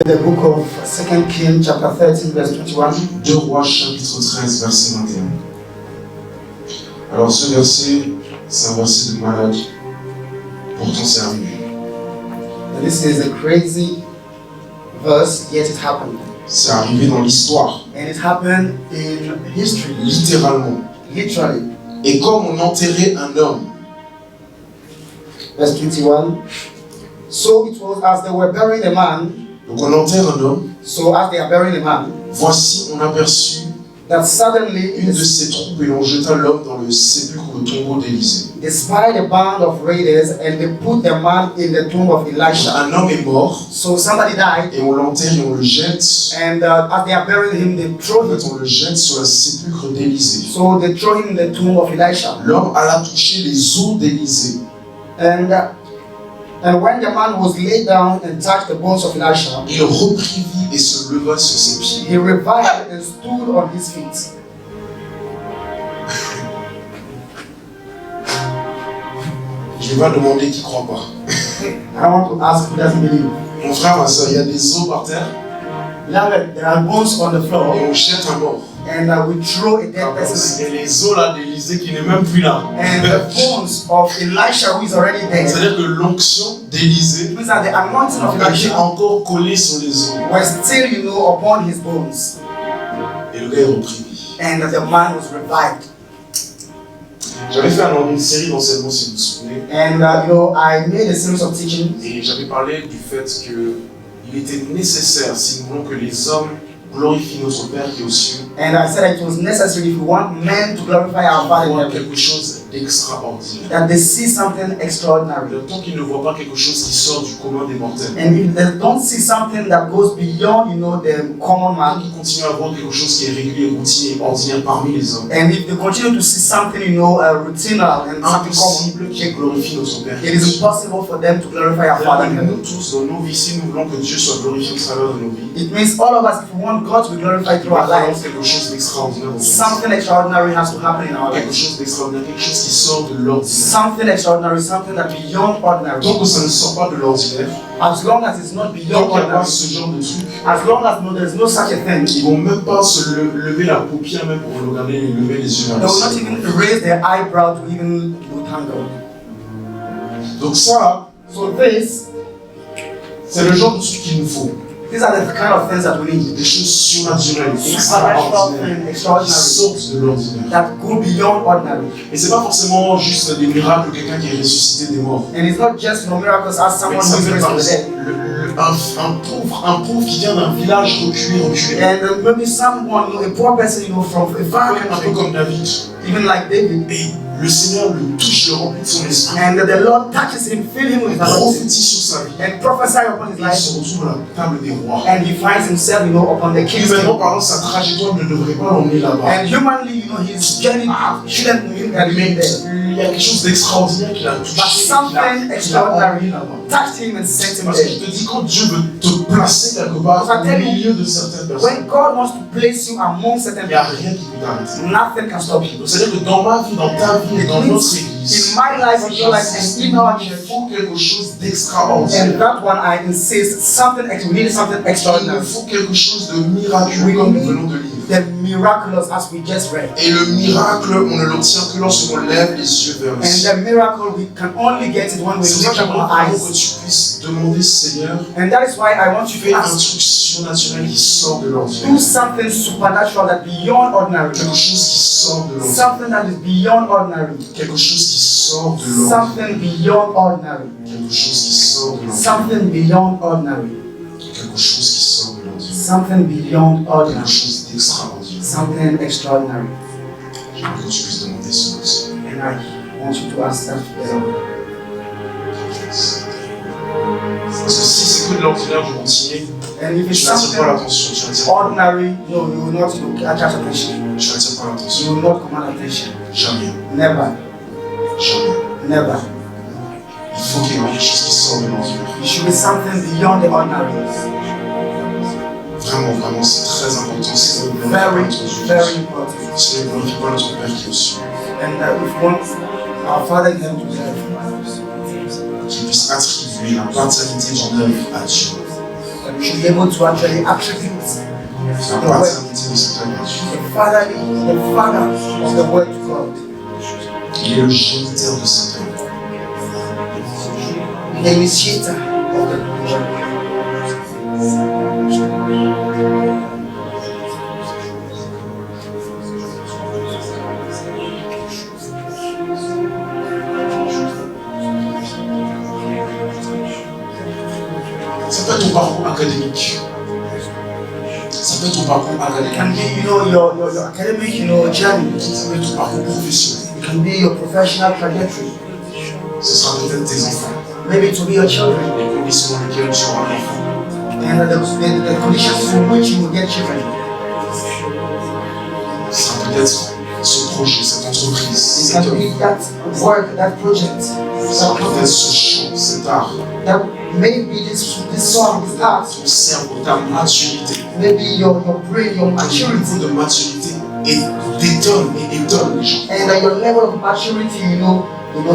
The book of 2 Kings chapter 13 verse 21. 2 Rois chapitre 13 verset 21. Alors ce verset, c'est un verset de malade. Pourtant c'est arrivé. This is a crazy verse, yet it happened. C'est arrivé dans l'histoire. And it happened in history. Littéralement. Literally. Et comme on enterrait un homme. Verse 21. So it was as they were burying a man. Donc on enterre un homme. So as they are burying a man. Voici, on aperçut That suddenly une de ses troupes et l'on jeta l'homme dans le sépulcre ou le tombeau d'Élisée. they spied a band of raiders and they put the man in the tomb of Elisha. Un homme est mort. So somebody died. Et on l'enterre et on le jette. And as they are burying him, they throw En him. fait, on le jette sur le sépulcre d'Élisée. So they throw him in the tomb of Elisha. L'homme alla toucher les os d'Élisée. And when the man was laid down and touched the bones of Elisha, il reprit vie et se leva sur ses pieds. he revived and stood on his feet. Je vais pas demander qui ne croit pas. I want to ask who doesn't believe. Mon frère, ma soeur, il y a des os par terre. Beloved, there are bones on the floor, Et on jette un mort. and we throw a dead person. Et les os là d'Élisée qui n'est même plus là. And the bones of Elisha, who is already dead, C'est-à-dire que l'onction d'Élisée means that the anointing of était Elisha encore collée sur les os. was still, upon his bones, Et le gars est repris vie. and the man was revived. J'avais fait une série d'enseignements, si vous vous souvenez. And I made a series of teachings. Et j'avais parlé du fait qu'il était nécessaire, si nous voulons que les hommes glorifient notre Père qui est aux cieux, And I said it was necessary if we want men to glorify our Father in voir heaven, quelque chose d'extraordinaire. that they see something extraordinary. Le temps qu'ils ne voient pas quelque chose qui sort du commun des mortels. And if they don't see something that goes beyond, the common man, Ils continuent à voir quelque chose qui est régulier, routinier et ordinaire parmi les hommes. and if they continue to see something, routinal and something Impossible qu'ils common, glorifient notre Père. it is impossible for them to glorify our Father in Nous heaven. tous, dans nos vies, si nous voulons que Dieu soit glorifié au travers de nos vies, It means all of us, if we want God to be glorified il through va our falloir lives, quelque chose d'extraordinaire dans notre vie. something extraordinary has to happen in our Quelque lives. chose d'extraordinaire, quelque chose qui sort de l'ordinaire. Something extraordinary, something that beyond ordinary. Tant que ça ne sort pas de l'ordinaire, As long as it's not tant beyond qu'il n'y a pas ordinary, ce genre de truc, as long as there's no such a thing, ils vont même pas se lever la paupière même pour le regarder et lever les yeux vers they le will not ciel. even raise their eyebrow to even thank God. Donc ça, So this, c'est le genre de truc qu'il nous faut. these are the kind of things that we need. Des choses surnaturelles, Supernatural extraordinaires, things, qui extraordinary, sortent de l'ordinaire. that go beyond ordinary. Et c'est pas forcément juste des miracles, quelqu'un qui est ressuscité des morts. And it's not just miracles as Mais someone ça who is peut raised par from the dead. exemple un pauvre qui vient d'un village reculé. And maybe someone, a poor person, from a far Un peu country, comme David. even like David. Et le Seigneur le touche, le remplit de son esprit. And the Lord touches him, fill him with Il anointing, prophétise sur sa vie. and prophesy upon his Il life. se retrouve à la table des rois. And he finds himself, upon the king's Humainement table. parlant, sa trajectoire ne devrait pas l'emmener là-bas. And humanly, his journey shouldn't mean that he Mais went there. il y a quelque chose d'extraordinaire qu'il a touché, But something qu'il a emmené extraordinary là-bas. touched him and sent him Parce que je there. te dis, quand Dieu veut te placer quelque part au milieu de certaines personnes, When God wants to place you among certain il n'y a people, rien qui peut t'arrêter. nothing can stop you. Donc, c'est-à-dire que dans ma vie, dans ta vie et dans It notre means église, in my life, in your life, and in our il church, faut quelque chose d'extraordinaire. and that one I insist, we need something Il extraordinary. nous faut quelque chose de miraculeux comme nous venons de lire. The miraculous as we just read. Et le miracle, on ne l'obtient que lorsqu'on lève les yeux vers le And ciel. the miracle, we can only get it when we C'est pour ça lift que up our j'aimerais vraiment que eyes. tu puisses demander, Seigneur, And that is why I want you fais to un ask, truc surnaturel qui sort de l'ordinaire. do something supernatural that beyond ordinary. Quelque chose qui sort de l'ordinaire. Something that is beyond ordinary. Quelque chose qui sort de l'ordinaire. Something beyond ordinary. Quelque chose qui sort de l'ordinaire. Something beyond ordinary. Quelque chose qui sort de l'ordinaire. Something beyond Quelque ordinary. chose d'extraordinaire. Something extraordinary. J'aimerais que tu puisses demander ce aussi. And I want you to ask that together. Parce que si c'est que de l'ordinaire du routinier, And if it's tu n'attires pas something l'attention, tu n'attires pas. ordinary, no, you will not attract attention. Tu n'attires pas You l'attention. will not command attention. Jamais. Never. Jamais. Never. Il faut qu'il y ait quelque chose qui sort de l'ordinaire. It should be something beyond the ordinary. Vraiment, vraiment, c'est très important. Si nous voulons Very, notre Dieu, very important. si nous ne glorifions pas notre Père qui est au ciel, And if we want our Father in heaven to be qu'il puisse attribuer la paternité d'une œuvre à Dieu. that should be able to actually attribute la paternité de cet agneau. the father of the word to God. Il est le géniteur de cet agneau. The initiator of the word. Ça peut être ton parcours académique. Ça peut être ton parcours It académique. can be, your academic, journey. Ça peut être ton parcours professionnel. It can be your professional trajectory. Ce sera peut-être tes enfants. Maybe it will be your children. Les conditions dans lesquelles tu auras un enfant. And the conditions in which you will get children. Ce sera peut-être ce projet, cette entreprise, It cette can œuvre. be that work, that project. Ce sera peut-être ce chant, cet art. That maybe this song, this art, Ton cerveau, ta maturité. maybe your brain, your Un maturity, niveau de maturité étonne les gens. and your level of maturity,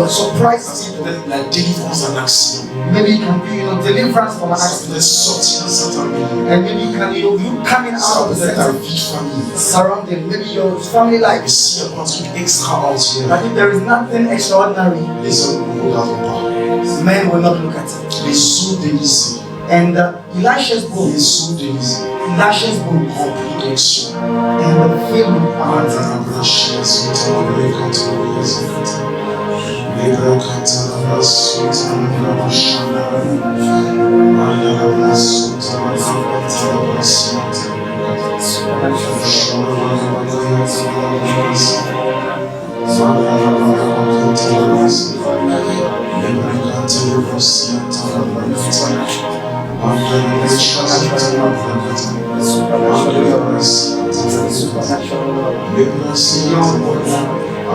surprise Ça people. peut être la délivrance d'un accident. Maybe it can be, deliverance from an Ça accident. peut être sortir d'un certain milieu. And maybe it can, you coming Ça out of peut the être ta center, vie de famille. surrounding, maybe your family Mais life. s'il n'y a pas un truc extraordinaire, But if there is nothing extraordinary, les hommes ne regarderont pas. men will not look at it. Les eaux d'Élysée, And Elisha's book, les eaux d'Élysée, Elisha's book, remplies d'onction. and the feeling about it.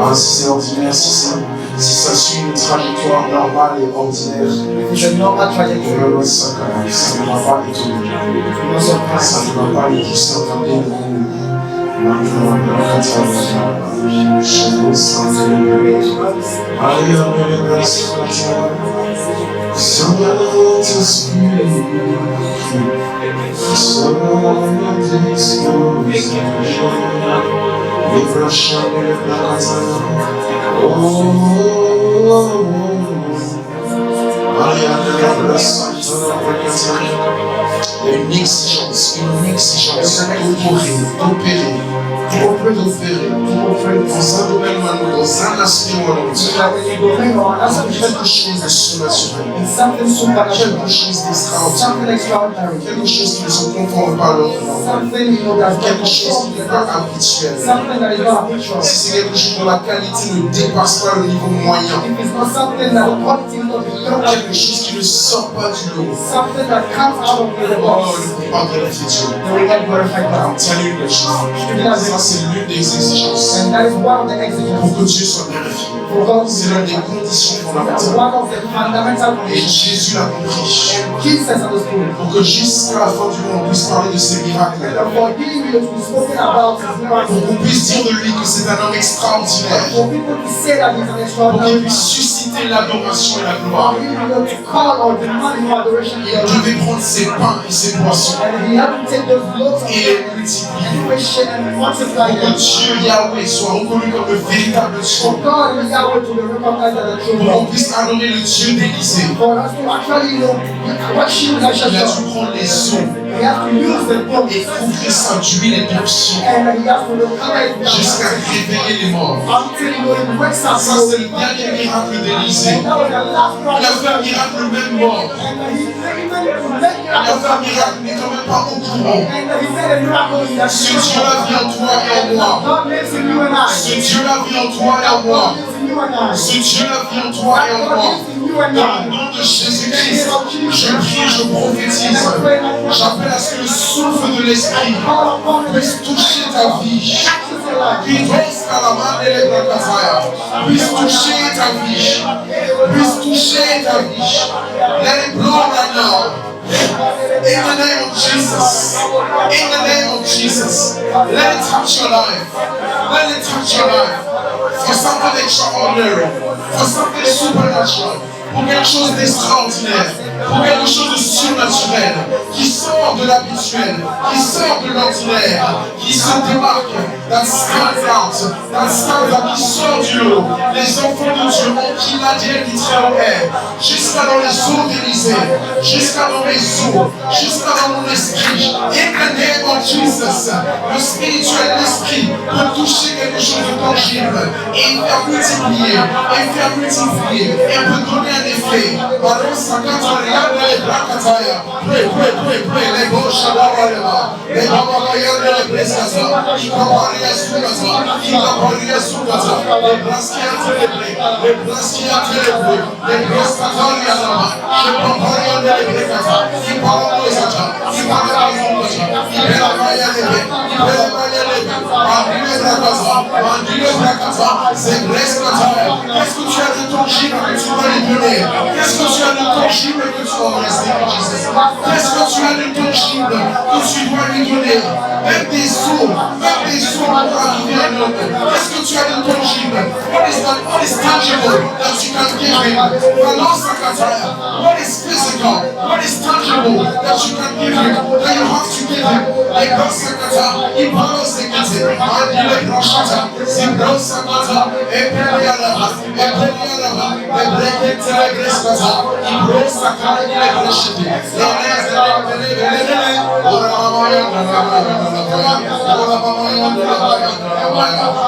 Ah, si c'est ordinaire, si ça suit une trajectoire normale et ordinaire, It's a normal trajectory. ça ne va pas étonner. No surprise. Ça ne va pas nous pousser à regarder il y a une exigence d'opérer dans un domaine ou dans un aspect ou un autre. Quelque chose de surnaturel, Something supernatural. quelque chose d'extraordinaire, Something extraordinary. quelque chose qui ne se conforme pas à l'ordre normal, Something, that's quelque chose qui n'est pas habituel. something that is not habitual. Si c'est quelque chose dont la qualité ne dépasse pas le niveau moyen, If it's not something that the quality is not beyond, quelque chose qui ne sort pas du lot, something that comes out of the oh, box, ne peut pas glorifier Dieu. then we get glorified I'm God. telling you quelque chose. Ça, c'est l'une des exigences. And that is one of the exigences Pour que Dieu soit glorifié. for God. C'est l'une des conditions That's fondamentales. one of the fundamental Et conditions. Jésus l'a compris. And Jesus understood. Pour que jusqu'à la fin du monde, on puisse parler de ces miracles. And for him to be spoken about his Pour miracles, qu'on puisse dire de lui que c'est un homme extraordinaire. for people to say that he's an Pour qu'il extraordinary puisse man, susciter l'adoration et la for gloire. him to call or demand your adoration, Il devait prendre ses pains et ses poissons and he had to take those loaves of et les bread multiplier. and question and multiply Pour que them. Dieu, Yahweh, soit reconnu comme le véritable For Dieu. God and Yahweh to be recognized as the true Pour qu'on God. puisse adorer le Dieu d'Élysée. For us to actually worship Il a Elisha, dû prendre les eaux he has to use the book et couvrir ça d'huile et d'onction and he has to recover it jusqu'à réveiller les morts. until he wakes up. Ça, c'est le dernier miracle d'Élysée. And that was the last Il a fait un one. miracle même mort. And he even made Il a fait un miracle, mais quand même pas au courant. and he made a miracle in that Ce Dieu-là vit en toi et en moi. God lives in you and I. Ce Dieu-là vit en toi et en moi. God lives in you and I. Ce Dieu-là vit en toi et en God moi. lives in you and Dans le I. nom de Jésus-Christ, je prie, je prophétise. J'appelle à ce que le souffle de l'Esprit Call upon him. puisse toucher ta vie. Access your life. Puisse à la main de l'Église, puisse toucher ta vie. Puisse toucher ta vie. Let it blow right now. In the name of Jesus. In the name of Jesus. Let it touch your life. Let it touch your life. For something extraordinary. For something supernatural. pour quelque chose d'extraordinaire, pour quelque chose de surnaturel, qui sort de l'habituel, qui sort de l'ordinaire, qui se démarque, that stands out, qui sort du lot. Les enfants de Dieu ont qui l'ADN du très jusqu'à dans les eaux d'Élysée, jusqu'à dans les eaux, jusqu'à dans mon esprit. In the name of Jesus, le spirituel, l'esprit peut toucher quelque chose de tangible et faire multiplier, et peut donner un effet. Pray, les gauches à la les babayas de la Brescasa, qui comparia Sugasa, qui comparia Sugasa, les Brasquias célébrés, les Brasquias célébrés, les Brascataria là-bas, je comparia de la Brescasa, qui parle de Sata, qui parle de Sata, qui fait la maille de l'épée, qui fait la maille de l'épée, Mandile Bracasa, c'est Brescata. Qu'est-ce que tu as de tangible que tu vas lui donner? Qu'est-ce que tu as de tangible que tu vas rester en Jesus? Qu'est-ce que tu as de tangible que tu dois lui donner? Même des eaux pour arriver à l'homme. Qu'est-ce que tu as de tangible? What is tangible that you can give him? What is physical? What is tangible that you can give him? That you have to give him? Like Sakata, he follows the Kate, and you Roshata, Zimbro Sakata, Epelialaba, the Break Telegreskata, he broke Sakata, the Roshati,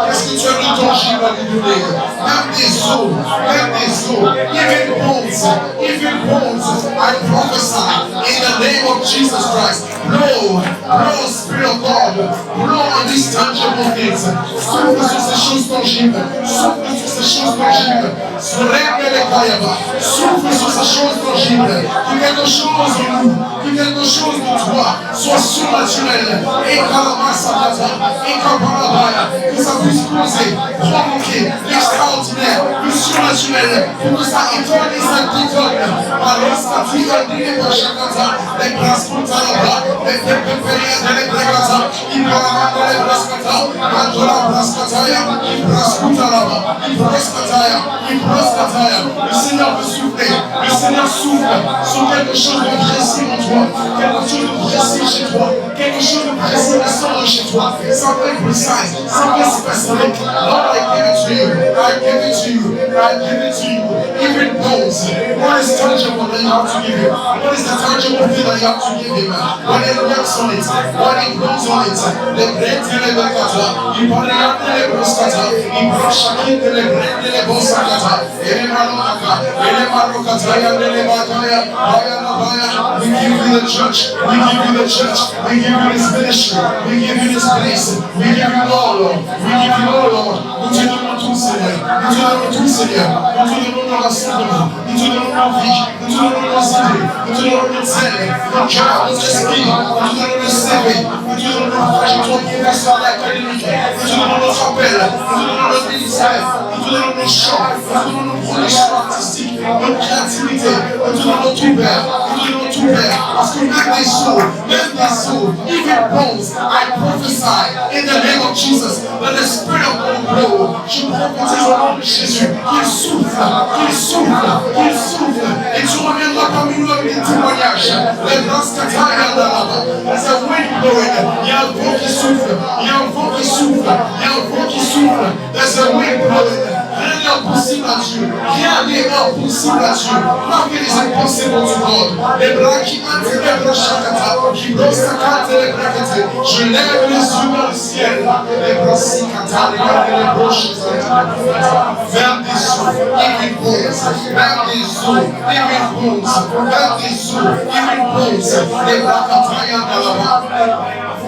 qu'est-ce que tu as de tangible à lui donner? Même des eaux, even bones, I prophesy in the name of Jesus Christ. Blow, Spirit of God, blow on these tangible things. Souffle sur ces choses tangibles, souffle sur ces choses tangibles. Souffle sur ces choses tangibles. Que quelque chose en nous, que quelque chose de toi soit surnaturel. Et que ça puisse causer, provoquer l'extraordinaire, le surnaturel, pour que ça étonne et ça détonne. Alors, ça fait des pachakata, les brascota là-bas, les pépérias de les brascata, il parle de les brascata, Andola brascataya, il brascota là-bas, il brascataya. Le Seigneur veut souffler, le Seigneur souffle sur quelque chose de précis en toi, quelque chose de précis chez toi, quelque chose de précis qui sort de chez toi, something precise, something specific. Lord, I give it to you, I give it to you, I give it to you. Even bones, what is tangible that you have to give him? What is the tangible thing that you have to give him? When it works on it, when it grows on it, the bread to the Bakata, you put it out to the Broscata, you brush it to the bread to the Boscata, Elemanaka, Elemanokataya, Elemataya, we give you the church, we give you the church, we give you this ministry, we give you this place, we give you all, Lord, we give you all, Lord. Nous te donnons tout, Seigneur, nous te donnons tout, Seigneur, nous te donnons nos rassemblements, nous te donnons nos vies, nous te donnons nos idées, nous te donnons notre zèle, notre cœur, notre esprit, nous te donnons le CV, nous te donnons notre trajectoire professionnelle académique, nous te donnons notre appel, nous te donnons notre ministère, nous te donnons nos chants, nous te donnons nos productions artistiques, notre créativité, nous te donnons tout Père, nous te donnons tout Père, parce que même des souls, even bones, I prophesy in the name of Jesus, that the Spirit of God blow. Je prophétise au nom de Jésus qu'il souffle, et tu reviendras parmi nous avec des témoignages. Les Brascataria là-bas, there's a wind blowing, il y a un vent qui souffle, there's a wind blowing. Rien n'est impossible à Dieu. Nothing is impossible to God. Les bras qui attirent les bras chakata, qui brossent ta carte et les braquettes. Je lève les yeux dans le ciel. Les bras sikata, regardez les broches. Vers des eaux, even bones. Les bras kataya dans la main.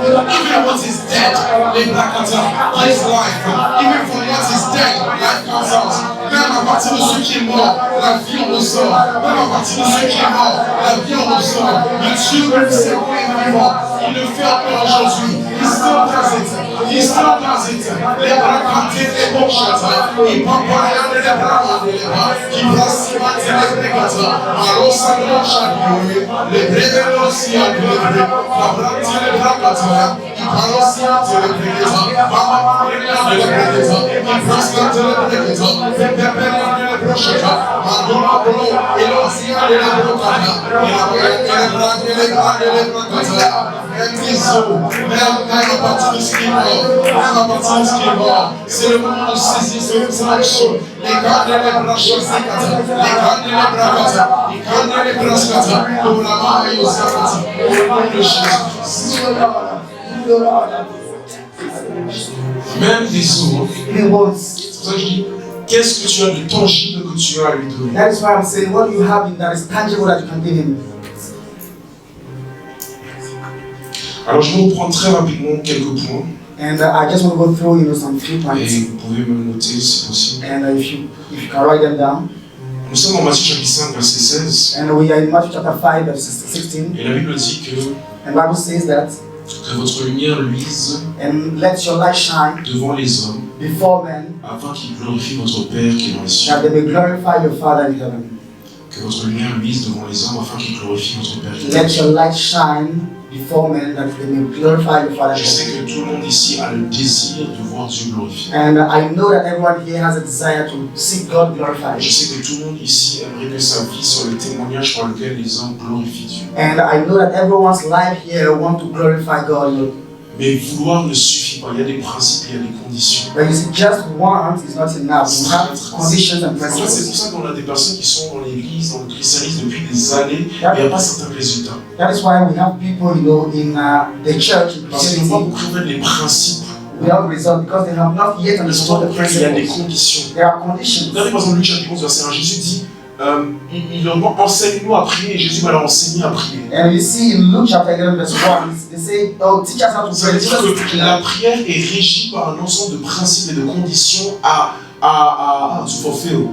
Even what is dead, les bras kataya, is life. Even for what is dead, life comes out. Même à partir de ce qui est mort, la vie en ressort. Même à partir de ce qui est mort, la vie en ressort. Le Dieu même c'est vivant. Il le fait encore aujourd'hui. Il still does it. Les bras cantés, les bons chata. Il prend pas rien de les bras de les bras. Qui brasse les bregata. Alors ça ne chagouille. Les bregata aussi à l'œuvre. La brante les bregata. Il parle aussi à les bregata. Maman, les bregata. Il brasse les bregata. C'est le moment de saisir cette action. Les gars de les bras choisis, les gars de les bras kata, les gars de les bras kata, pour la main et aux kata. Au nom de Jésus. Même des eaux. C'est pour ça que je dis, qu'est-ce que tu as de tangible que tu as à lui donner? That is why I'm saying, what do you have that is tangible that you can give him? Alors je vais reprendre très rapidement quelques points. And I just want to go through, some few points. Et vous pouvez me noter si possible. And if you can write them down. Nous sommes en Matthieu chapitre 5, verset 16. And we are in Matthew chapter 5, verse 16. Et la Bible dit que Bible says that. Que votre lumière luise and let your light shine devant les hommes before men, afin qu'ils glorifient votre Père qui est dans les cieux. that they may glorify your Father in heaven. Que votre lumière luise devant les hommes afin qu'ils glorifient votre Père qui est dans les Let cieux. your light shine before men, that they may glorify your Father in Je sais heaven. que tout le monde ici a le désir de voir Dieu glorifié. And I know that everyone here has a desire to see God glorified. Je sais que tout le monde ici aimerait que sa vie soit le témoignage par lequel les hommes glorifient Dieu. And I know that everyone's life here want to glorify God. Mais vouloir ne suffit pas. Il y a des principes, il y a des conditions. But you see, just want is not enough. You have conditions and En fait, c'est pour principles. ça qu'on a des personnes qui sont dans l'église, dans le christianisme depuis des années, et il n'y a pas certains résultats. That is why we have people, in the church, in Parce qu'ils n'ont pas Christianity, compris en fait les principes. without result, because they have not yet Ils n'ont pas understood the compris qu'il y a des principles. conditions. There are conditions. Regardez par exemple Luc chapitre 11, verset 1, Jésus dit, il leur demande enseigne-nous à prier, et Jésus va leur enseigner à prier. And you see in Luke chapter 11, verse 1, they say, oh, teach us how to Ça pray. veut dire que la prière est régie par un ensemble de principes et de conditions à fulfill,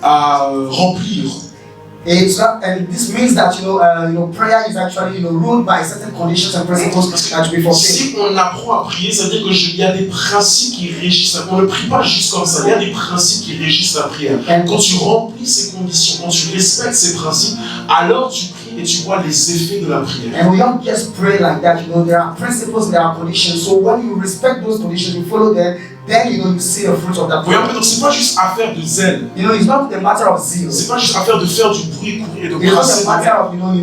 à remplir. It's not, and this means that prayer is actually ruled by certain conditions and principles that to be fulfilled. Si on apprend à prier, ça veut dire qu'il y a des principes qui régissent. On ne prie pas juste comme ça. Il y a des principes qui régissent la prière. Quand tu remplis ces conditions, quand tu respectes ces principes, alors tu pries et tu vois les effets de la prière. And we don't just pray like that. There are principles, there are conditions. So when you respect those conditions, you follow them, then you see the fruit of that Vous voyez, prayer. donc c'est pas juste affaire de zèle. It's not a matter of zeal. C'est pas juste affaire de faire du bruit, courir et de It's brasser. not a matter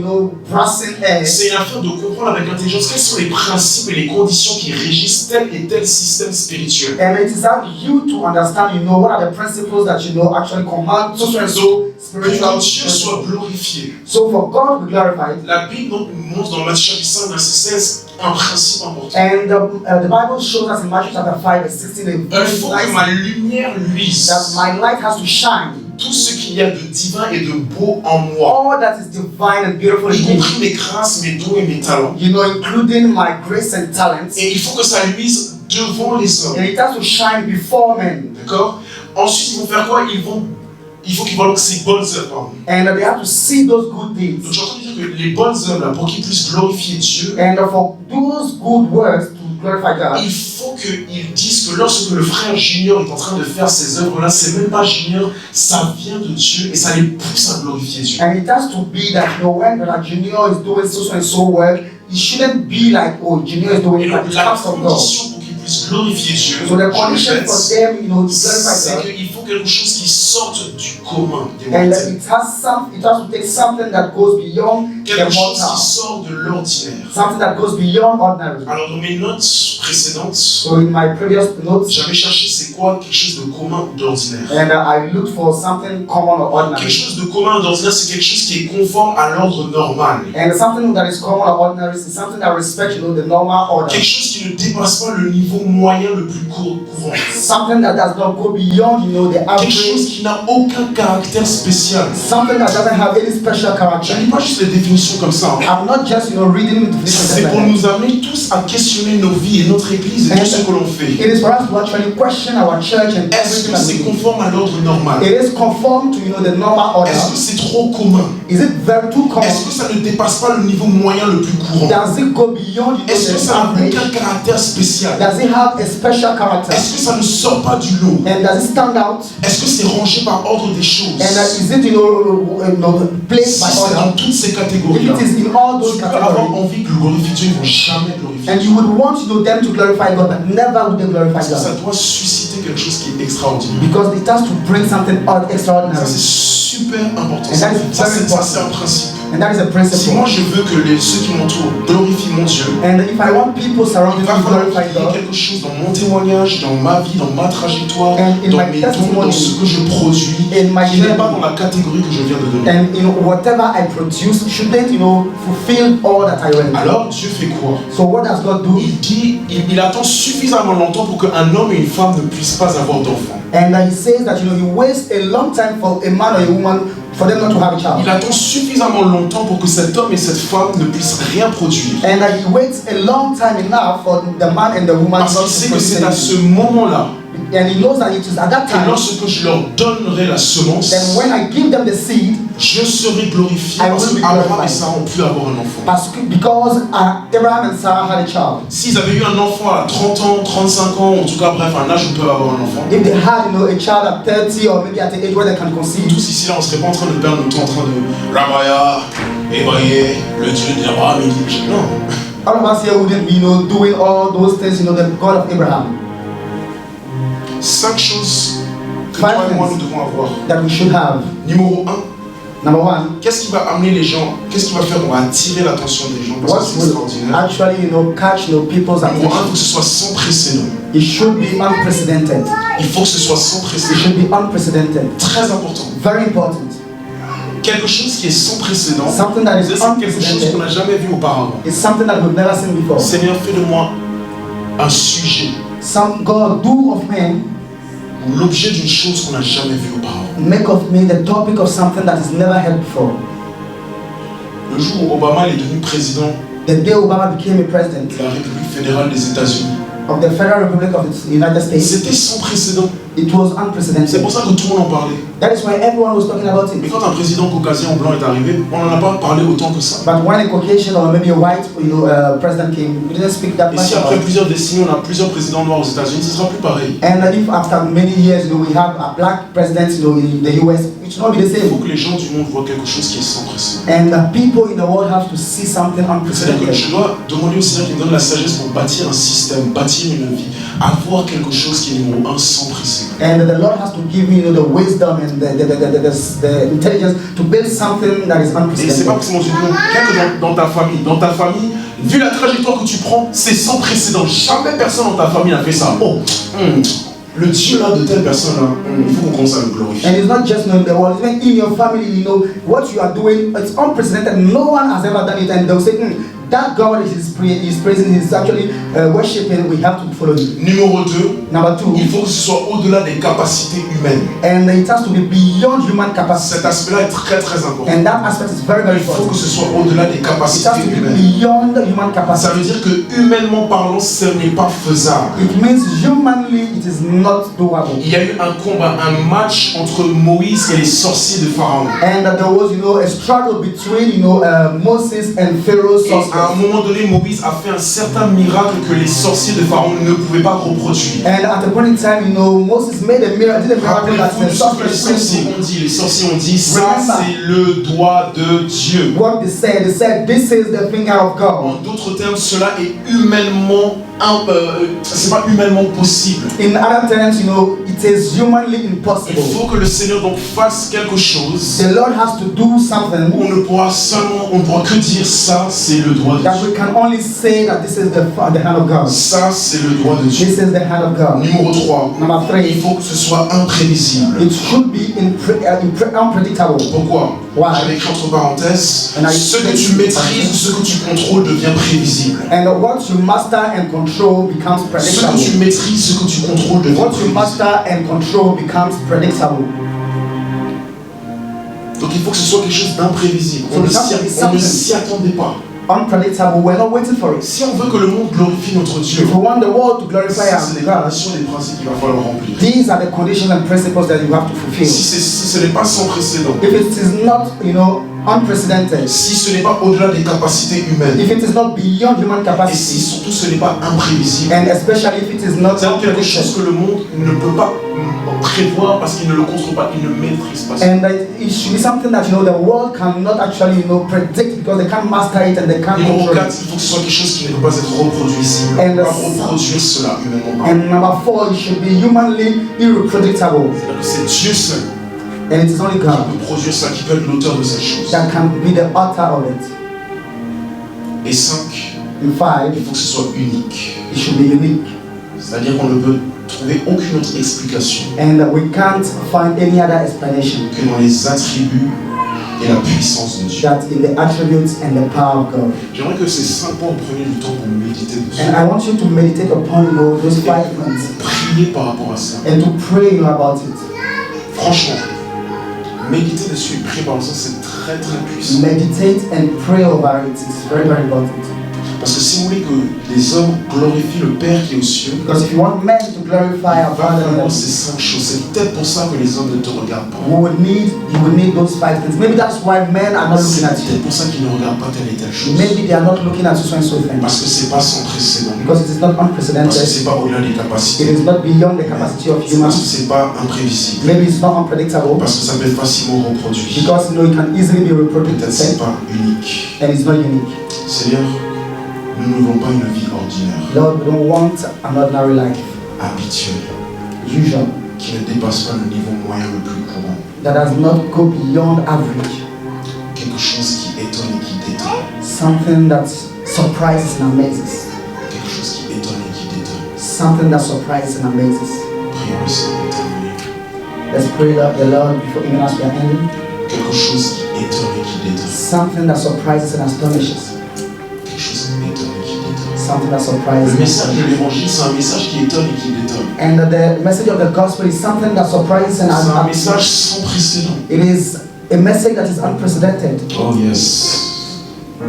of brassing air. C'est une affaire de comprendre avec intelligence quels sont les principes et les conditions qui régissent tel et tel système spirituel. And it is up to you to understand, what are the principles that actually command so and so Pour spiritual. que Dieu soit glorifié. So for God to be glorified. La Bible donc nous montre dans Matthieu chapitre 5, verset 16, un principe important. And the Bible shows us in Matthew chapter 5, verse 16, Il faut que nice ma lumière luise. that my light has to shine. Tout ce qu'il y a de divin et de beau en moi, All that is divine and beautiful y in me, compris mes grâces, mes dons et mes talents. including my grace and talents. Et il faut que ça luise devant les hommes. And it has to shine before men. D'accord? Ensuite, ils vont faire quoi? Il faut qu'ils voient donc ces bonnes œuvres. Pardon. And they have to see those good deeds. Donc, je suis en train de dire que les bonnes œuvres, là, pour qu'ils puissent glorifier Dieu, And for those good works to glorify God, il faut qu'ils disent que lorsque le frère Junior est en train de faire ces œuvres-là, c'est même pas Junior, ça vient de Dieu et ça les pousse à glorifier Dieu. and it has to be that when Junior is doing so and so work, it shouldn't be like, oh, Junior is doing Et it, but donc, it la comes from God. condition pour qu'ils puissent glorifier Dieu, So the je condition répète, for them, to glorify c'est God, qu'il faut quelque chose qui sorte du commun des and mortels. it has to take something that goes beyond the Quelque chose qui mortal, sort de l'ordinaire. something that goes beyond ordinary. Alors dans mes notes précédentes, So in my previous notes, j'avais cherché c'est quoi quelque chose de commun ou d'ordinaire. and I looked for something common or Quelque ordinary. chose de commun ou d'ordinaire, c'est quelque chose qui est conforme à l'ordre normal. And something that is common or ordinary is something that respects, the normal order. Quelque chose qui ne dépasse pas le niveau moyen le plus courant. Something that does not go beyond, the Quelque chose average. qui n'a aucun caractère spécial. Something that doesn't have any special Je character. ne lis pas juste les définitions comme ça. I'm not just, reading the C'est definitions. pour nous amener tous à questionner nos vies et notre église et tout ce que l'on fait. It is for us to actually question our church and Est-ce everything que that c'est we do. conforme à l'ordre normal? It is conform to, the normal order. Est-ce que c'est trop commun? Is it very too common? Est-ce que ça ne dépasse pas le niveau moyen le plus courant? Does it go beyond, Est-ce que the ça n'a average? aucun caractère spécial? Does it have a special character? Est-ce que ça ne sort pas du lot? And does it stand out? Est-ce que c'est rangé par ordre des choses? And is it, placed Si by c'est dans order? toutes ces If catégories-là, it is in all those tu peux avoir categories, envie de glorifier Dieu, ils ne vont jamais glorifier and Dieu. you would want them to glorify God, but never would they glorify Parce que ça God. doit susciter susciter quelque chose qui est extraordinaire. Because it has to bring something out Ça, extraordinary. c'est super important. And that is Ça, very c'est un important. principe. And that is a Si principle. moi je veux que ceux qui m'entourent glorifient mon Dieu, And if I want people il surrounding me va to falloir glorify qu'il y ait God, quelque chose dans mon témoignage, dans ma vie, dans ma trajectoire, And in dans my mes dons, testimony, dans ce que je produis, in my qui n'est pas journey, dans la catégorie que je viens de donner. and whatever I produce shouldn't, fulfill all that I want. Alors Dieu fait quoi? So what does God do? Il attend suffisamment longtemps pour qu'un homme et une femme ne puissent pas avoir d'enfants. And he says that he wastes a long time for a man or a woman for them not to have a child. Il attend suffisamment longtemps pour que cet homme et cette femme ne puissent rien produire. And he waits a long time enough for the man and the woman Parce not qu'il sait to que c'est produce à anything. ce moment-là And he knows that it is at that que time, lorsque je leur donnerai la semence, then when I give them the seed, je serai glorifié I parce will be qu'Abraham glorified. et Sarah ont pu avoir un enfant. because Abraham and Sarah had a child. S'ils avaient eu un enfant à 30 ans, 35 ans, en tout cas bref, un âge où ils peuvent avoir un enfant, If they had, a child at 30 or maybe at the age where they can conceive, tous ici là, on ne serait pas en train de perdre notre temps en train de Rabaya, Ebaye, le Dieu d'Abraham, il dit non. all of us here wouldn't be, doing all those things, the God of Abraham. 5 choses que Five toi et moi things nous devons avoir. that we should have. Numéro 1, Number one, qu'est-ce qui va amener les gens, qu'est-ce qui va faire qu'on va attirer l'attention des gens parce what que c'est will extraordinaire. actually, catch, people's Numéro 1, il faut attention. que ce soit sans précédent. It should be unprecedented. Il faut que ce soit sans It précédent. should be unprecedented. Très important. Very important. Quelque chose qui est sans précédent, Something that is c'est quelque chose unprecedented qu'on n'a jamais vu auparavant. is something that we've never seen before. Seigneur, fais de moi un sujet God, do of me, ou l'objet d'une chose qu'on n'a jamais vue auparavant. make of me the topic of something that is never heard before. Le jour où Obama est devenu président The day Obama became a president de la République fédérale des États-Unis, of the Federal Republic of the United States, c'était sans précédent. it was C'est unprecedented. pour ça que tout le monde en parlait. That is why everyone was talking about Mais it. quand un président caucasien ou blanc est arrivé, on n'en a pas parlé autant que ça. But when a Caucasian or maybe a white, president came, we didn't speak that Et much si about après it. plusieurs décennies, on a plusieurs présidents noirs aux États-Unis, ce sera plus pareil. And if after many years, we have a black president, in the US, it should not be the Il faut same. que les gens du monde voient quelque chose qui est sans précédent. And the people in the world have to see something C'est-à-dire que unprecedented. je dois demander au Seigneur qui me donne la sagesse pour bâtir un système, bâtir une vie, avoir quelque chose qui est numéro 1 sans précédent. And the Lord has to give me, the wisdom and the intelligence to build something that is Et c'est pas unprecedented. forcément une chose, rien que dans ta famille. Dans ta famille, vu la trajectoire que tu prends, c'est sans précédent. Jamais personne dans ta famille n'a fait ça. Oh, le Dieu là de telle personne là, il faut qu'on commence à le glorifier. And it's not just in the world, even in your family, what you are doing, it's unprecedented. No one has ever done it, and they'll say, that God is praising, is actually worshiping, we have to follow him. Numéro 2, Number two, il faut que ce soit au-delà des capacités humaines. and it has to be beyond human capacity. Cet aspect-là est très très important. And that aspect is very, very Il faut important. que ce soit au-delà des It capacités has to be humaines. beyond human Ça capacity. veut dire que humainement parlant, ce n'est pas faisable. It means humanly it is not doable. Il y a eu un combat, un match entre Moïse et les sorciers de Pharaon. And there was, a struggle between, Moses and Pharaoh's Et à un sorcerers. moment donné, Moïse a fait un certain miracle que les sorciers de Pharaon ne pouvaient pas reproduire. And at a point in time, Moses did a miracle that Rappelez-vous the de ce que les sorcerers sorciers couldn't ont dit. Les sorciers ont dit, ça Remember. c'est le doigt de Dieu. do. What they said, this is the finger of God. En d'autres termes, cela est humainement, c'est pas humainement possible. In other terms, it is humanly Il impossible. faut que le Seigneur donc fasse quelque chose. The Lord has to do something On ne pourra que dire ça, c'est le doigt de that Dieu. we can only say that this is the hand of God. Ça, c'est le doigt de Dieu. This is the hand of God. Numéro 3. Number Il three, faut que ce soit imprévisible. it should be unpredictable. Pourquoi? Why? J'avais écrit entre parenthèses, And I- ce que tu maîtrises ou ce que tu contrôles devient prévisible. And what you master and control becomes Ce que predictable. tu maîtrises, ce que tu contrôles devient What you prévisible. master and control becomes predictable. Donc il faut que ce soit quelque chose d'imprévisible. On ne s'y attendait pas. Unpredictable, we're not waiting for it. Si on veut que le monde glorifie notre Dieu, If we want the world to glorify c'est our les God, conditions et les principes qu'il va falloir remplir. these are the conditions and principles that you have to fulfill. Si ce n'est pas sans précédent, If it is not, unprecedented, si ce n'est pas au-delà des capacités humaines, if it is not beyond human et si capacity, surtout ce n'est pas imprévisible, and especially if it is not c'est quelque chose unpredictable, que le monde ne peut pas prévoir parce qu'ils ne le contrôlent pas, ils ne maîtrisent pas ça. And it should be something that the world cannot actually predict because they can't master it and they can't Numéro control 4, it. il faut que ce soit quelque chose qui ne peut pas être reproduit ici. On And ne peut pas reproduire cela humainement. And number 4, it should be humanly irreproducible. C'est-à-dire que c'est Dieu seul And it is only qui God peut produire ça, qui peut être l'auteur de cette chose. that can be the author of it. Et 5, In 5, il faut que ce soit unique. it should be unique. C'est-à-dire qu'on ne peut trouver aucune autre explication And we can't find any other explanation que dans les attributs et la puissance de Dieu. that in the attributes and the power of God. J'aimerais que ces 5 points, vous preniez du temps pour méditer dessus. And I want you to meditate upon those 5 points Priez par rapport à ça. and to pray about it. Franchement, méditer dessus et prier par rapport à ça, c'est très très puissant. Meditate and pray over it. It's very, very important. Parce que si vous voulez que les hommes glorifient le Père qui est aux cieux, Because if you want men to glorify our va Father in vraiment heaven, ces 5 choses. C'est peut-être pour ça que les hommes ne te regardent pas. you would need those 5 things. Maybe that's why men are not looking C'est at you. peut-être pour ça qu'ils ne regardent pas telle et telle chose. Maybe they are not looking at you so and so thing. Parce que c'est pas sans précédent. Because it is not Parce que unprecedented. c'est pas au-delà des It capacités. is not beyond the capacity of C'est humans. parce que c'est pas imprévisible. Maybe it's not unpredictable. Parce que ça peut être facilement reproduit. Because it can easily be reproduced Peut-être c'est pas unique. and it's not unique. Seigneur, nous ne voulons pas une vie ordinaire, Lord, we don't want an ordinary life, habituelle, usual, qui ne dépasse pas le niveau moyen le plus courant. that does not go beyond average. Quelque chose qui étonne et qui détonne. Something that surprises and amazes. Quelque chose qui étonne et qui détonne. Something that surprises and amazes. Prions le Seigneur pour terminer. Let's pray that the Lord before even as we are ending. Quelque chose qui étonne et qui détonne. Something that surprises and astonishes. Quelque chose qui étonne et qui détonne. Something that surprises. Le message de l'évangile, c'est un message qui étonne et qui détonne. And the message of the gospel is something that surprises and C'est un message sans précédent. it is a message that is unprecedented. Oh yes.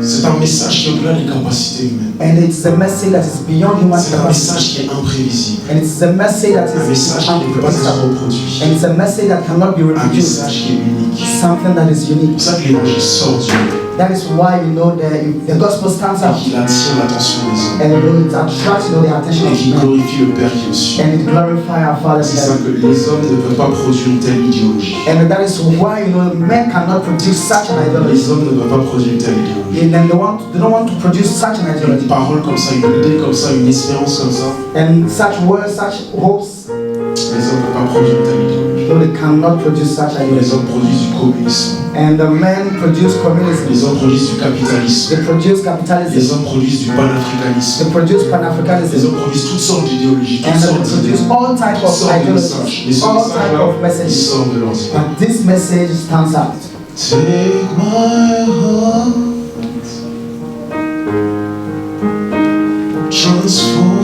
C'est un message qui est au-delà des capacités humaines. And it's a message that is beyond human C'est un capacity. message qui est imprévisible. And it's a message that Un is message qui ne peut pas être unpredictable. reproduit. And it's a message that cannot be Un reproduced. message qui est unique. Something that is C'est unique. pour ça que l'évangile sort du lot That is why the gospel stands et out qu'il attire l'attention des hommes and it attracts the attention et of qu'il men glorifie le Père qui est au ciel. and it glorifies our Father in C'est ça heaven. que les hommes ne peuvent pas produire une telle idéologie. And that is why men cannot produce such an Les ideology. hommes ne peuvent pas produire une telle idéologie. And then they don't want to produce such an Une ideology. parole comme ça, une idée comme ça, une espérance comme ça. And such words, such hopes, Les hommes ne peuvent pas produire une telle idéologie. so they cannot produce such Les ideology. hommes produisent du communisme. And the men produce Les communism. hommes produisent du capitalisme. They produce Les capitalism. hommes produisent du panafricanisme. They produce Les Pan-Africanism. hommes produisent toutes sortes d'idéologies, toutes And they sortes d'idées. produce all type Toutes of sortes de messages. ideologies, Mais ce all type message-là, of il messages. sort de l'ordinaire. But this message stands out. Take my heart, transform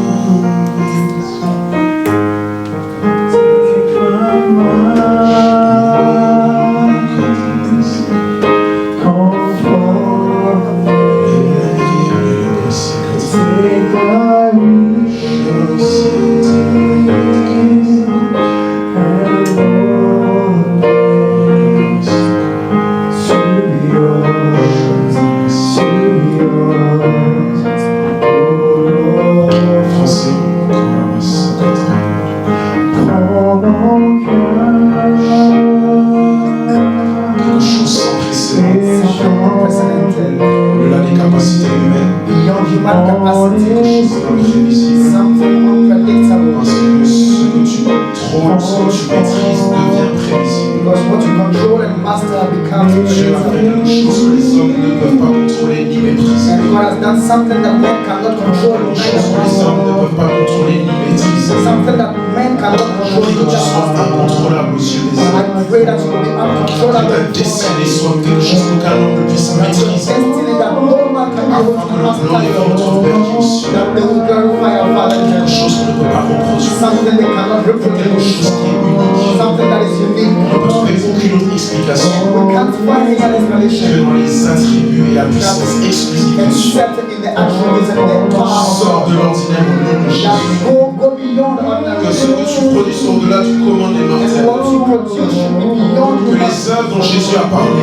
quelque chose sans précédent, Something unprecedented, au-delà des capacités humaines, beyond human capacity, c'est imprévisible. something unpredictable. Parce que ce que tu contrôles, ce que tu maîtrises devient prévisible. Because what you control and master becomes Dieu a fait predictable. quelque chose que les hommes ne peuvent pas contrôler ni maîtriser. And God has done something that men cannot control, Quelque chose que les hommes ne peuvent pas contrôler ni maîtriser. something that men cannot control. Que tu sois incontrôlable aux yeux des hommes. I pray that you will be Que ta uncontrollable. destinée soit quelque chose qu'aucun homme ne puisse That your maîtriser. destiny that no man can be able to master that they will glorify our Father in Quelque heaven. chose qu'on ne peut pas reproduire. Something they cannot Quelque reproduce. chose qui est unique. Something that is unique. On ne peut trouver aucune autre explication We can't find any other que explanation dans les attributs et la puissance exclusive de Dieu. except in the attributes and the power of Sors God. de l'ordinaire au nom de Jésus. That go beyond ordinary. Que ce que tu produis soit au-delà du commun des And what mortels. you produce should be beyond Que human. les œuvres dont Jésus a parlé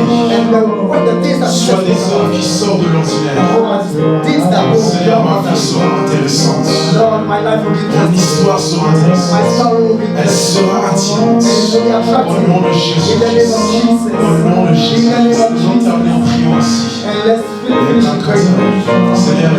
what the things that soient des œuvres qui sortent de l'ordinaire. things that go Seigneur, ma vie sera intéressante. Lord, my life will be Mon interesting. histoire sera My intéressante. story will be Elle interesting. sera attirante. It will be attractive. Au nom de Jésus. In the name of Jesus. Au nom de Jésus. In the name of Nous t'appelons en priant ainsi. And let's finish the prayer. Seigneur,